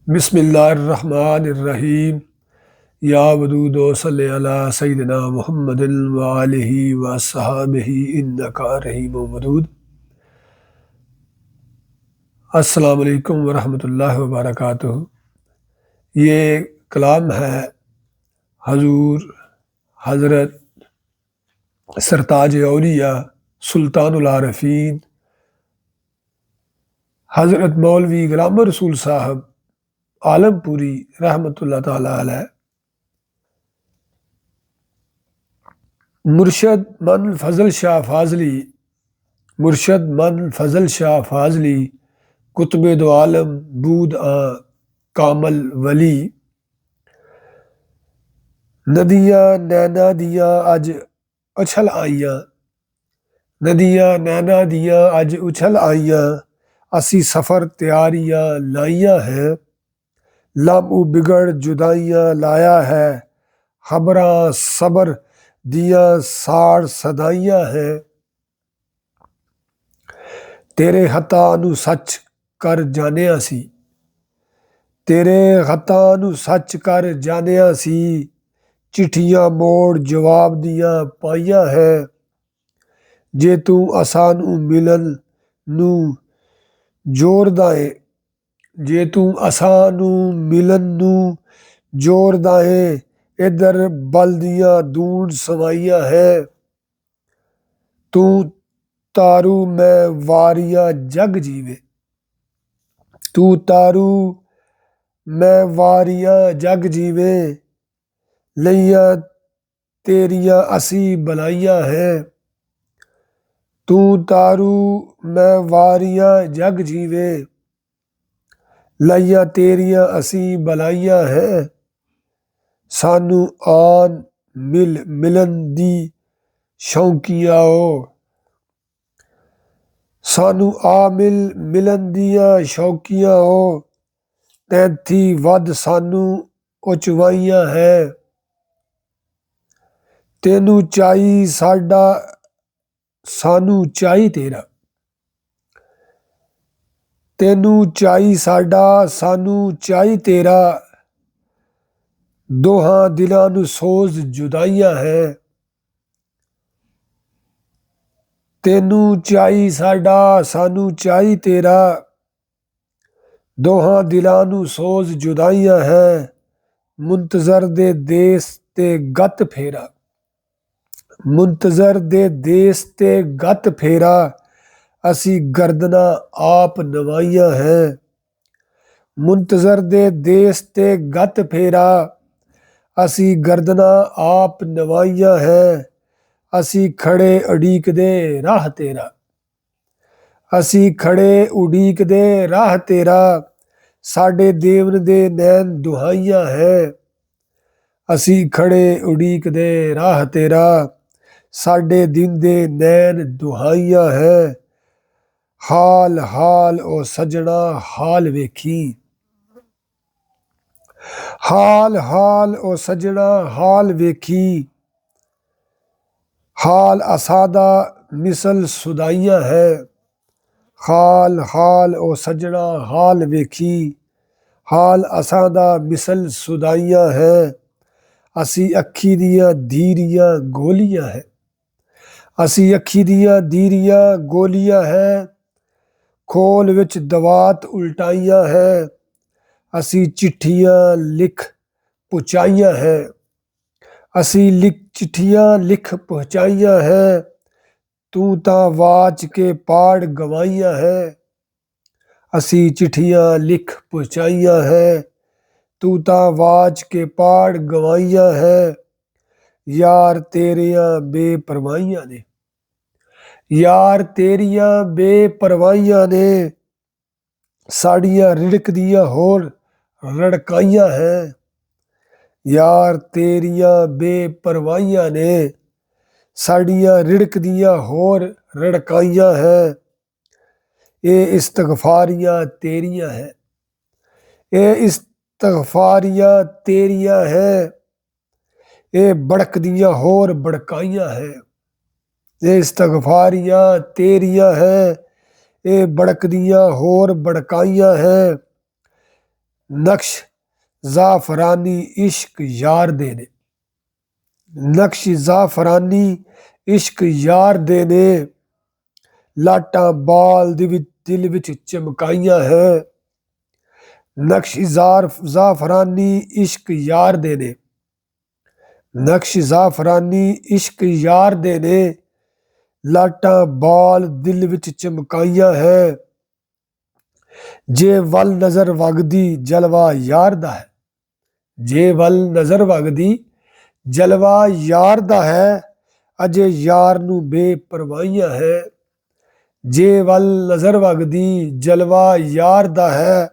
बिस्मिल्लाहिर्रहमानिर्रहीम। या वदूद सल्लि अला सय्यिदिना मुहम्मदिन व आलिहि व अस्हाबिहि इन्नका रहीमुम वदूद। अस्सलामु अलैकुम व रहमतुल्लाहि व बरकातुहू। ये कलाम है हजूर हज़रत सरताज औलिया सुल्तानुल आरफीन हज़रत मौलवी गुलाम रसूल साहब आलमपुरी रहमतुल्लाह ताला अलैह। मुर्शद मन फजल शाह फाजली मुर्शद मन फजल शाह फाजली कुतुब दो आलम बूद कामल वली। नदियां नैना दियां अज उछल आईयां, नदियां नैना दियां अज उछल आईयां। असी सफर तैयारियां लाइयां हैं, लम्हू बिगड़ जुदाइयां लाया है। खबरां सबर दियां साड़ सदाइयां हैं। तेरे हत्थां नू सच कर जानिया सी, तेरे हत्थां नू सच कर जानिया सी। चिट्ठियां मोड़ जवाब दियां पाइयां है। जे तू असां नू मिलन नू जोरदा है, जे तू असां नू मिलन नू जोरदा है। इधर बल दियां दून समाइयां है। तू तारू मैं वारिया जग जीवे, तू तारू मैं वारिया जग जीवे। लइयां तेरियां असी बनाइयां है। तू तारू मैं वारिया जग जीवे। लइयां तेरियां असी बनाइयां है। सानू आन मिल मिलन दी शौकीया हो, सानू आ मिल मिलन दियां शौकीया हो। तैथी वध सानू उचवाइयां है। तेनू चाई साडा सानू चाई तेरा, तेनू चाई साडा सानू चाई तेरा। दोहां दिलां नू सोज जुदाइयां है। तेनू चाई साडा सानू चाई तेरा। दोहां दिलां नू सोज जुदाइयां है। मुंतजर दे देस ते गत फेरा, मुंतजर दे देस ते गत फेरा। असी गर्दना आप नवाइयां है। मुंतजर दे देस ते गत फेरा। असी गर्दना आप नवाइयां है। असी खड़े उड़ीकदे राह तेरा, असी खड़े उड़ीकदे राह तेरा। साडे देवन दे नैन दुहाइयां है। असी खड़े उड़ीकदे राह तेरा। साडे दिन दे नैन दुहाइयां है। हाल हाल ओ सजना हाल वेखी, हाल हाल ओ सजना हाल वेखी। हाल असादा मिसल सुदाइयां है। हाल हाल ओ सजना हाल वेखी। हाल असादा मिसल सुदाइयां है। असी अखी दियां धीरियां गोलियां है, असी अखी दियां धीरियां गोलियां है। खोल विच दवात उल्टाइयां है। असी चिट्ठियां लिख पहुंचाइयां है। असी चिट्ठियां लिख पहुंचाइयां है। तू तां वाच के पाड़ गवाइयां है। असी चिट्ठियां लिख पहुंचाइयां है। तू तां वाच के पाड़ गवाइयां है। यार तेरियां बेपरवाहियां ने, यार तेरियां बेपरवाहियां ने। साड़ियां रिड़कदियां होर रड़काइयां है। यार तेरियां बेपरवाहियां ने। साड़ियां रिड़कदियां होर रड़काइयां है। ये इस्तगफारियां तेरियां है, ये इस्तगफारियां तेरियां है। ये बड़कदियां होर बड़काइयां है। ये इस्तगफारियां तेरियां है। ये बड़कदियां होर बड़काइयां है। ਨਕਸ਼ ਜ਼ਾਫਰਾਨੀ ਇਸ਼ਕ ਯਾਰ ਦੇ ਨੇ, ਨਕਸ਼ ਜ਼ਾਫਰਾਨੀ ਇਸ਼ਕ ਯਾਰ ਦੇ ਨੇ, ਲਾਟਾਂ ਬਾਲ ਦਿਲ ਵਿੱਚ ਚਮਕਾਈਆਂ ਹੈ। ਨਕਸ਼ ਜ਼ਾਫਰਾਨੀ ਇਸ਼ਕ ਯਾਰ ਦੇ ਨੇ, ਨਕਸ਼ ਜ਼ਾਫਰਾਨੀ ਇਸ਼ਕ ਯਾਰ ਦੇ ਨੇ, ਲਾਟਾਂ ਬਾਲ ਦਿਲ ਵਿੱਚ ਚਮਕਾਈਆਂ ਹੈ। ਜੇ ਵੱਲ ਨਜ਼ਰ ਵਗਦੀ ਜਲਵਾ ਯਾਰ ਦਾ ਹੈ, ਜੇ ਵੱਲ ਨਜ਼ਰ ਵਗਦੀ ਜਲਵਾ ਯਾਰ ਦਾ ਹੈ, ਅਜੇ ਯਾਰ ਨੂੰ ਬੇਪਰਵਾਹੀਆਂ ਹੈ। ਜੇ ਵੱਲ ਨਜ਼ਰ ਵਗਦੀ ਜਲਵਾ ਯਾਰ ਦਾ ਹੈ,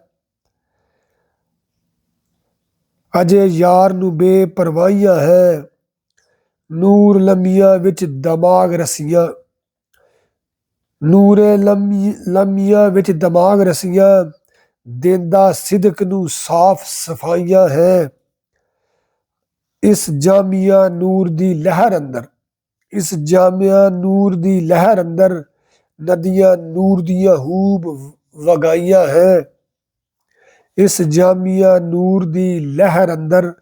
ਅਜੇ ਯਾਰ ਨੂੰ ਬੇਪਰਵਾਹੀਆਂ ਹੈ। ਨੂਰ ਲੰਮੀਆਂ ਵਿੱਚ ਦਿਮਾਗ ਰਸੀਆਂ, ਨੂਰੇ ਲੰਮੀਆਂ ਵਿੱਚ ਦਿਮਾਗ ਰਸੀਆਂ, ਦੇਂਦਾ ਸਿਦਕ ਨੂੰ ਸਾਫ ਸਫਾਈਆਂ ਹੈ। ਇਸ ਜਾਮੀਆ ਨੂਰ ਦੀ ਲਹਿਰ ਅੰਦਰ, ਇਸ ਜਾਮੀਆ ਨੂਰ ਦੀ ਲਹਿਰ ਅੰਦਰ, ਨਦੀਆਂ ਨੂਰ ਦੀਆਂ ਹੂਬ ਵਗਾਈਆਂ ਹੈ। ਇਸ ਜਾਮੀਆ ਨੂਰ ਦੀ ਲਹਿਰ ਅੰਦਰ,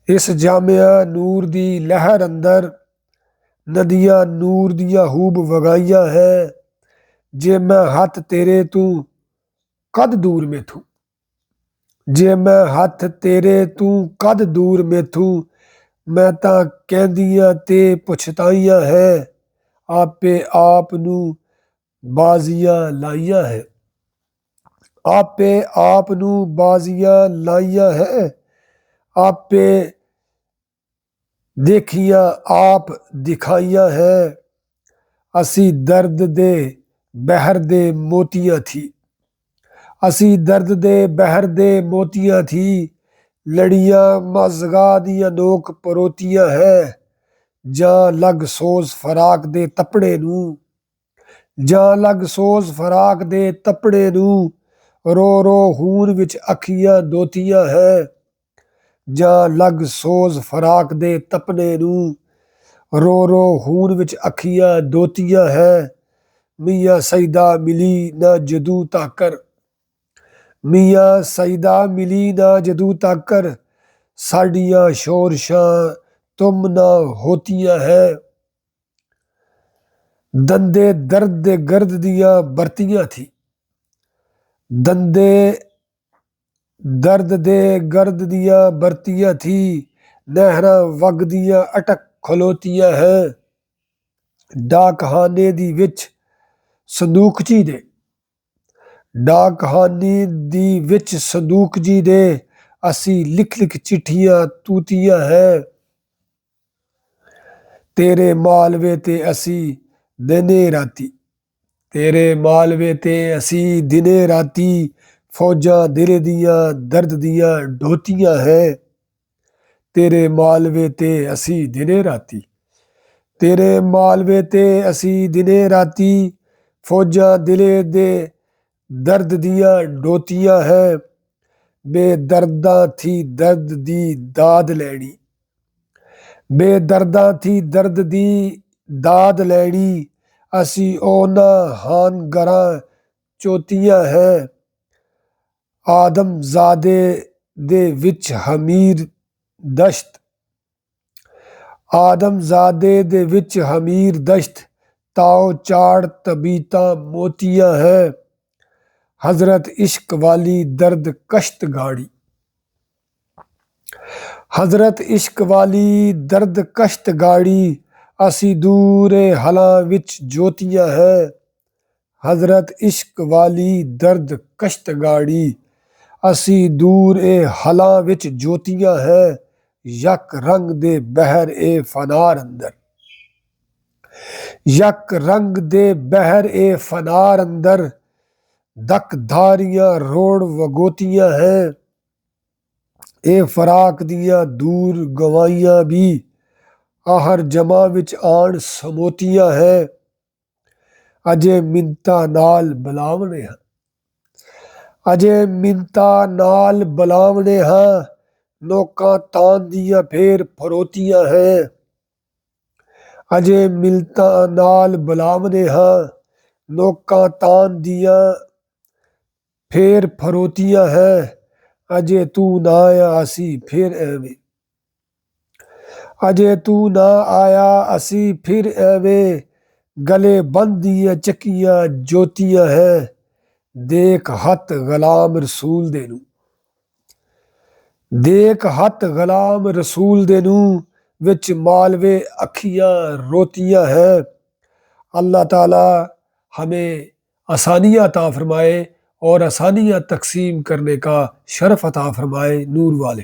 ਇਸ ਜਾਮੀਆ ਨੂਰ ਦੀ ਲਹਿਰ ਅੰਦਰ, ਨਦੀਆਂ ਨੂਰ ਦੀਆਂ ਹੂਬ ਵਗਾਈਆਂ ਹੈ। ਜੇ ਮੈਂ ਹੱਥ ਤੇਰੇ ਤੂੰ ਕਦ ਦੂਰ ਮੇਥੋਂ, ਜੇ ਮੈਂ ਹੱਥ ਤੇਰੇ ਤੂੰ ਕਦ ਦੂਰ ਮੇਥੋਂ, ਮੈਂ ਤਾਂ ਕਹਿੰਦੀਆਂ ਤੇ ਪੁੱਛਤਾਈਆਂ ਹੈ। ਆਪੇ ਆਪ ਨੂੰ ਬਾਜ਼ੀਆਂ ਲਾਈਆਂ ਹੈ, ਆਪੇ ਆਪ ਨੂੰ ਬਾਜ਼ੀਆਂ ਲਾਈਆਂ ਹੈ। ਆਪੇ ਦੇਖੀਆਂ ਆਪ ਦਿਖਾਈਆਂ ਹੈ। ਅਸੀਂ ਦਰਦ ਦੇ ਬਹਿਰ ਦੇ ਮੋਤੀਆਂ ਥੀ, ਅਸੀਂ ਦਰਦ ਦੇ ਬਹਿਰ ਦੇ ਮੋਤੀਆਂ ਥੀ, ਲੜੀਆਂ ਮਜ਼ਗਾ ਦੀਆਂ ਨੋਕ ਪਰੋਤੀਆਂ ਹੈ। ਜਾਂ ਲੱਗ ਸੋਜ਼ ਫਰਾਕ ਦੇ ਤਪੜੇ ਨੂੰ, ਜਾਂ ਲੱਗ ਸੋਜ਼ ਫਰਾਕ ਦੇ ਤਪੜੇ ਨੂੰ, ਰੋ ਰੋ ਹੂਨ ਵਿੱਚ ਅੱਖੀਆਂ ਦੋਤੀਆਂ ਹੈ। ਜਾਂ ਲੱਗ ਸੋਜ਼ ਫਰਾਕ ਦੇ ਤਪੜੇ ਨੂੰ, ਰੋ ਰੋ ਹੂਨ ਵਿੱਚ ਅੱਖੀਆਂ ਦੋਤੀਆਂ ਹੈ। ਮੀਆਂ ਸਈਦਾ ਮਿਲੀ ਨਾ ਜਦੂ ਤਾਕਰ, ਮੀਆਂ ਸਈਦਾ ਮਿਲੀ ਨਾ ਜਦੂ ਤਾਕਰ, ਸਾਡੀਆਂ ਸ਼ੋਰਸ਼ਾਂ ਤੁਮ ਨਾ ਹੋਤੀਆਂ ਹੈ। ਦੰਦੇ ਦਰਦ ਦੇ ਗਰਦ ਦੀਆਂ ਬਰਤੀਆਂ ਥੀ, ਦੰਦੇ ਦਰਦ ਦੇ ਗਰਦ ਦੀਆਂ ਬਰਤੀਆਂ ਥੀ, ਨਹਿਰਾਂ ਵਗਦੀਆਂ ਅਟਕ ਖਲੋਤੀਆਂ ਹੈ। ਡਾਕਖਾਨੇ ਦੀ ਵਿੱਚ ਸੰਦੂਕਚੀ ਦੇ, ਡਾਕਖਾਨੇ ਦੀ ਵਿੱਚ ਸੰਦੂਕਚੀ ਦੇ, ਅਸੀਂ ਲਿਖ ਲਿਖ ਚਿੱਠੀਆਂ ਤੂਤੀਆਂ ਹੈ। ਤੇਰੇ ਮਾਲਵੇ ਤੇ ਅਸੀਂ ਦਿਨੇ ਰਾਤੀ, ਤੇਰੇ ਮਾਲਵੇ ਤੇ ਅਸੀਂ ਦਿਨੇ ਰਾਤੀ, ਫੌਜਾਂ ਦਿਲ ਦੀਆਂ ਦਰਦ ਦੀਆਂ ਢੋਤੀਆਂ ਹੈ। ਤੇਰੇ ਮਾਲਵੇ ਤੇ ਅਸੀਂ ਦਿਨੇ ਰਾਤੀ, ਤੇਰੇ ਮਾਲਵੇ ਤੇ ਅਸੀਂ ਦਿਨੇ ਰਾਤੀ, ਫੌਜਾਂ ਦਿਲੇ ਦੇ ਦਰਦ ਦੀਆਂ ਢੋਤੀਆਂ ਹੈ। ਬੇਦਰਦਾਂ ਥੀ ਦਰਦ ਦੀ ਦਾਦ ਲੈਣੀ, ਬੇਦਰਦਾਂ ਥੀ ਦਰਦ ਦੀ ਦਾਦ ਲੈਣੀ, ਅਸੀਂ ਉਹਨਾਂ ਹਾਨਗਰਾਂ ਚੋਤੀਆਂ ਹੈ। ਆਦਮਜ਼ਾਦੇ ਦੇ ਵਿੱਚ ਹਮੀਰ ਦਸ਼ਤ, ਆਦਮਜ਼ਾਦੇ ਦੇ ਵਿੱਚ ਹਮੀਰ ਦਸ਼ਤ, ਤਾਓ ਚਾੜ ਤਬੀਤਾਂ ਮੋਤੀਆਂ ਹੈ। ਹਜ਼ਰਤ ਇਸ਼ਕ ਵਾਲੀ ਦਰਦ ਕਸ਼ਤ ਗਾੜੀ, ਹਜ਼ਰਤ ਇਸ਼ਕ ਵਾਲੀ ਦਰਦ ਕਸ਼ਤ ਗਾੜੀ, ਅਸੀਂ ਦੂਰੇ ਹਲਾਂ ਵਿੱਚ ਜੋਤੀਆਂ ਹੈ। ਹਜ਼ਰਤ ਇਸ਼ਕ ਵਾਲੀ ਦਰਦ ਕਸ਼ਤ ਗਾੜੀ, ਅਸੀਂ ਦੂਰ ਏ ਹਲਾਂ ਵਿੱਚ ਜੋਤੀਆਂ ਹੈ। ਯਕ ਰੰਗ ਦੇ ਬਹਿਰ ਏ ਫਨਾਰ ਅੰਦਰ, ਯਕ ਰੰਗ ਦੇ ਬਹਿਰ ਏ ਫਨਾਰ ਅੰਦਰ, ਦਕਧਾਰੀਆਂ ਰੋੜ ਵਗੋਤੀਆਂ ਹੈ। ਇਹ ਫਰਾਕ ਦੀਆਂ ਦੂਰ ਗਵਾਈਆਂ ਵੀ, ਆਹਰ ਜਮਾ ਵਿੱਚ ਆਣ ਸਮੋਤੀਆਂ ਹੈ। ਅਜੇ ਮਿੰਤਾਂ ਨਾਲ ਬੁਲਾਵਨੇ ਹਾਂ, ਅਜੇ ਮਿੰਤਾਂ ਨਾਲ ਬੁਲਾਵਨੇ ਹਾਂ, ਲੋਕਾਂ ਤਾਨ ਦੀਆਂ ਫੇਰ ਫਰੋਤੀਆਂ ਹੈ। ਅਜੇ ਮਿਲਤਾਂ ਨਾਲ ਬੁਲਾਵਨੇ ਹਾਂ, ਲੋਕਾਂ ਤਾਨ ਦੀਆਂ ਫੇਰ ਫਰੋਤੀਆਂ ਹੈ। ਅਜੇ ਤੂੰ ਨਾ ਆਇਆ ਅਸੀਂ ਫਿਰ ਐਵੇਂ, ਅਜੇ ਤੂੰ ਨਾ ਆਇਆ ਅਸੀਂ ਫਿਰ ਐਵੇਂ, ਗਲੇ ਬੰਦ ਦੀਆਂ ਚੱਕੀਆਂ ਜੋਤੀਆਂ ਹੈ। ਦੇਖ ਹੱਥ ਗੁਲਾਮ ਰਸੂਲ ਦੇ ਨੂੰ, ਦੇਖ ਹੱਥ ਗੁਲਾਮ ਰਸੂਲ ਦੇ ਨੂੰ, ਵਿੱਚ मालवे अखियाँ रोतियाँ है। अल्लाह ताला हमें आसानियाँ अता फरमाए और आसानियाँ तकसीम करने का शरफ अता फरमाए। नूर वाले।